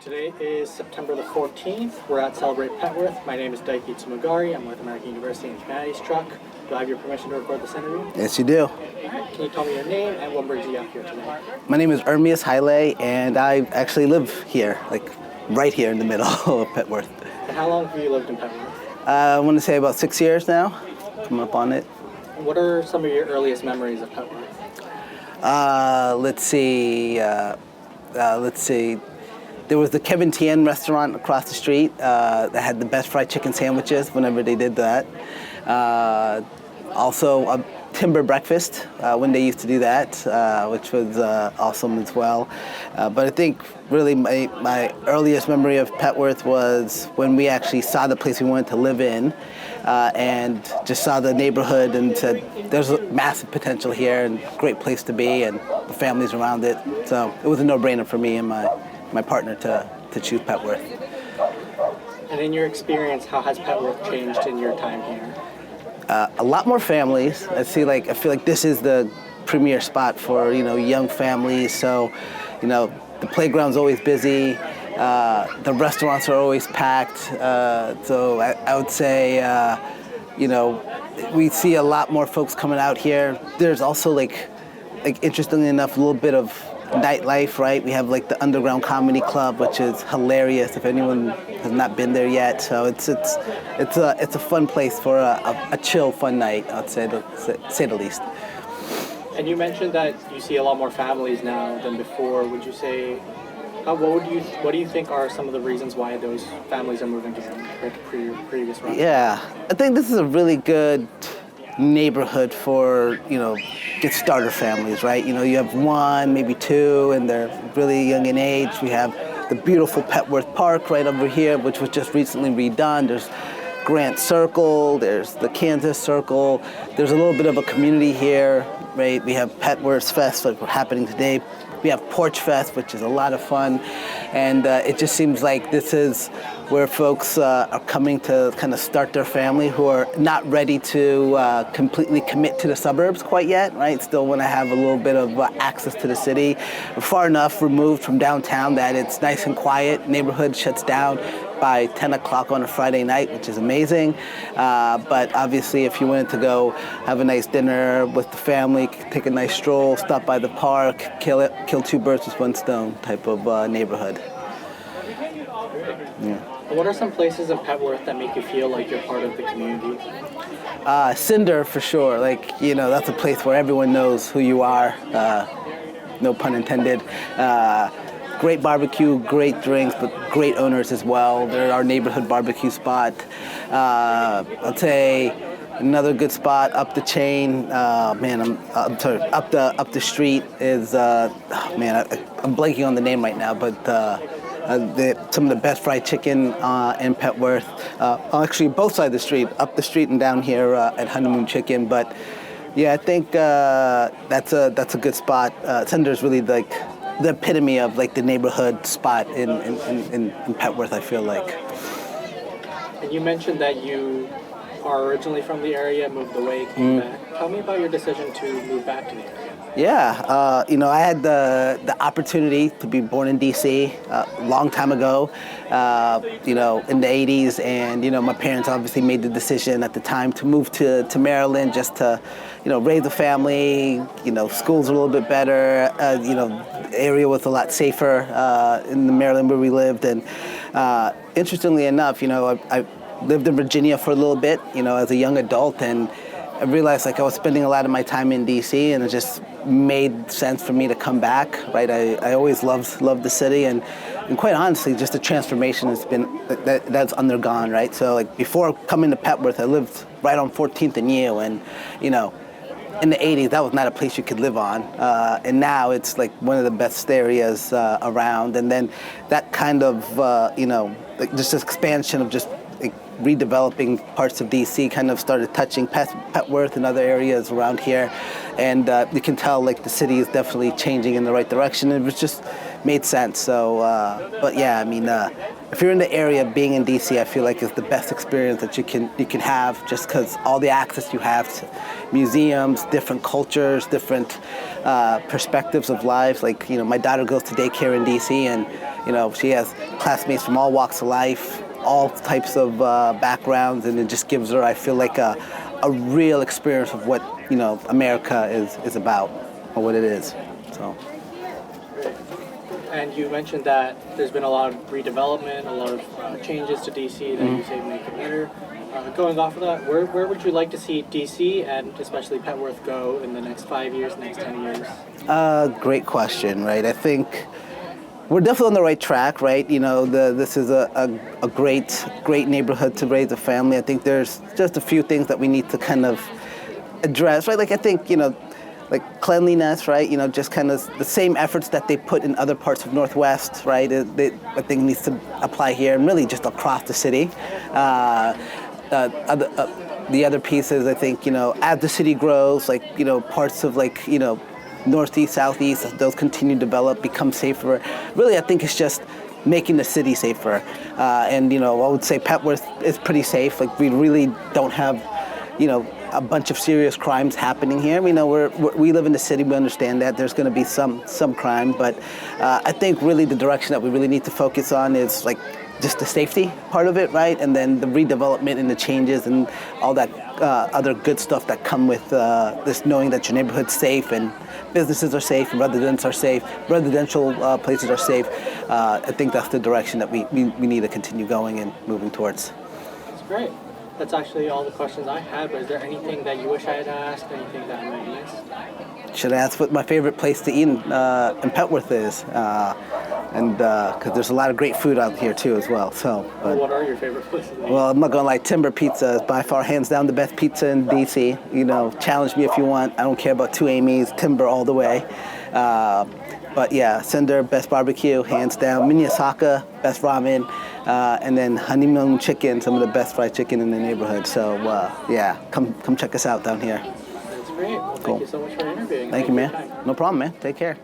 Today is September the 14th. We're at Celebrate Petworth. My name is Daiki Tsumagari. I'm with American University in Humanities Truck. Do I have your permission to record this interview? Yes, you do. All right. Can you tell me your name and what brings you out here today? My name is Ermyas Haile, and I actually live here, like right here in the middle of Petworth. And how long have you lived in Petworth? I want to say about 6 years now, coming up on it. What are some of your earliest memories of Petworth? Let's see. There was the Kevin Tien restaurant across the street that had the best fried chicken sandwiches whenever they did that. Also, a timber breakfast when they used to do that, which was awesome as well. But I think really my earliest memory of Petworth was when we actually saw the place we wanted to live in and just saw the neighborhood and said, there's a massive potential here and great place to be and the families around it. So it was a no-brainer for me and my partner to choose Petworth. And in your experience, how has Petworth changed in your time here? A lot more families. I feel like this is the premier spot for young families. So, the playground's always busy. The restaurants are always packed. So I would say, we see a lot more folks coming out here. There's also like interestingly enough, a little bit of nightlife, right? We have like the Underground Comedy Club, which is hilarious if anyone has not been there yet. So it's a fun place for a chill, fun night, I'd say the least. And you mentioned that you see a lot more families now than before. Would you say, what do you think are some of the reasons why those families are moving here compared to previous rounds? Yeah, I think this is a really good neighborhood for get starter families, right? You have one, maybe two, and they're really young in age. We have the beautiful Petworth Park right over here, which was just recently redone. There's Grant Circle, there's the Kansas Circle. There's a little bit of a community here, right? We have Petworth Fest, like happening today. We have Porch Fest, which is a lot of fun, and it just seems like this is where folks are coming to kind of start their family who are not ready to completely commit to the suburbs quite yet, right? Still want to have a little bit of access to the city. We're far enough removed from downtown that it's nice and quiet. Neighborhood shuts down by 10 o'clock on a Friday night, which is amazing. But obviously, if you wanted to go have a nice dinner with the family, take a nice stroll, stop by the park, kill two birds with one stone type of neighborhood. Yeah. What are some places in Petworth that make you feel like you're part of the community? Cinder, for sure. That's a place where everyone knows who you are. No pun intended. Great barbecue, great drinks, but great owners as well. They're our neighborhood barbecue spot. I'll say another good spot up the chain. Up the street is. I'm blanking on the name right now, but some of the best fried chicken in Petworth. Actually, both sides of the street, up the street and down here at Honeymoon Chicken. But yeah, I think that's a good spot. Cinder's really like the epitome of like the neighborhood spot in Petworth, I feel like. And you mentioned that you are originally from the area, moved away, came back. Tell me about your decision to move back to the area. Yeah, I had the opportunity to be born in D.C. A long time ago, in the 80s, and my parents obviously made the decision at the time to move to Maryland just to, raise a family. School's a little bit better. The area was a lot safer in the Maryland where we lived, and interestingly enough, I lived in Virginia for a little bit, as a young adult, and I realized I was spending a lot of my time in D.C. and it just made sense for me to come back, right? I always loved the city, and quite honestly, just the transformation has been that's undergone, right? So before coming to Petworth, I lived right on 14th and U, and in the 80s, that was not a place you could live on, and now it's like one of the best areas around. And then that kind of just this expansion of just redeveloping parts of DC kind of started touching Petworth and other areas around here, and you can tell the city is definitely changing in the right direction. It was just made sense. So, but yeah, if you're in the area, being in DC, I feel like is the best experience that you can have, just because all the access you have to museums, different cultures, different perspectives of lives. My daughter goes to daycare in DC, and She has classmates from all walks of life, all types of backgrounds, and it just gives her, I feel like, a real experience of what America is about, or what it is. So. And you mentioned that there's been a lot of redevelopment, a lot of changes to DC that you say make it better. Going off of that, where would you like to see DC and especially Petworth go in the next 5 years, next 10 years? Great question, right? I think we're definitely on the right track, right? This is a great neighborhood to raise a family. I think there's just a few things that we need to kind of address, right? Like I think, like cleanliness, right? Just kind of the same efforts that they put in other parts of Northwest, right? I think needs to apply here and really just across the city. The other pieces, I think, as the city grows, like, parts of like, northeast, southeast, as those continue to develop, become safer. Really, I think it's just making the city safer. And, I would say Petworth is pretty safe. Like, we really don't have, a bunch of serious crimes happening here. We live in the city, we understand that. There's going to be some crime, but I think really the direction that we really need to focus on is like just the safety part of it, right? And then the redevelopment and the changes and all that other good stuff that come with this knowing that your neighborhood's safe and businesses are safe and residents are safe, residential places are safe. I think that's the direction that we need to continue going and moving towards. That's great. That's actually all the questions I had, but is there anything that you wish I had asked, anything that I might miss? Should I ask what my favorite place to eat in Petworth is? And because there's a lot of great food out here too as well. So. Well, what are your favorite places? Well, I'm not gonna lie. Timber Pizza is by far, hands down, the best pizza in DC. Challenge me if you want. I don't care about two Amy's. Timber all the way. But yeah, Cinder, best barbecue, hands down. Minnesota, best ramen, and then Honeymoon Chicken, some of the best fried chicken in the neighborhood. So yeah, come check us out down here. That's great. Well, Cool. Thank you so much for interviewing. Thank you, man. No problem, man. Take care.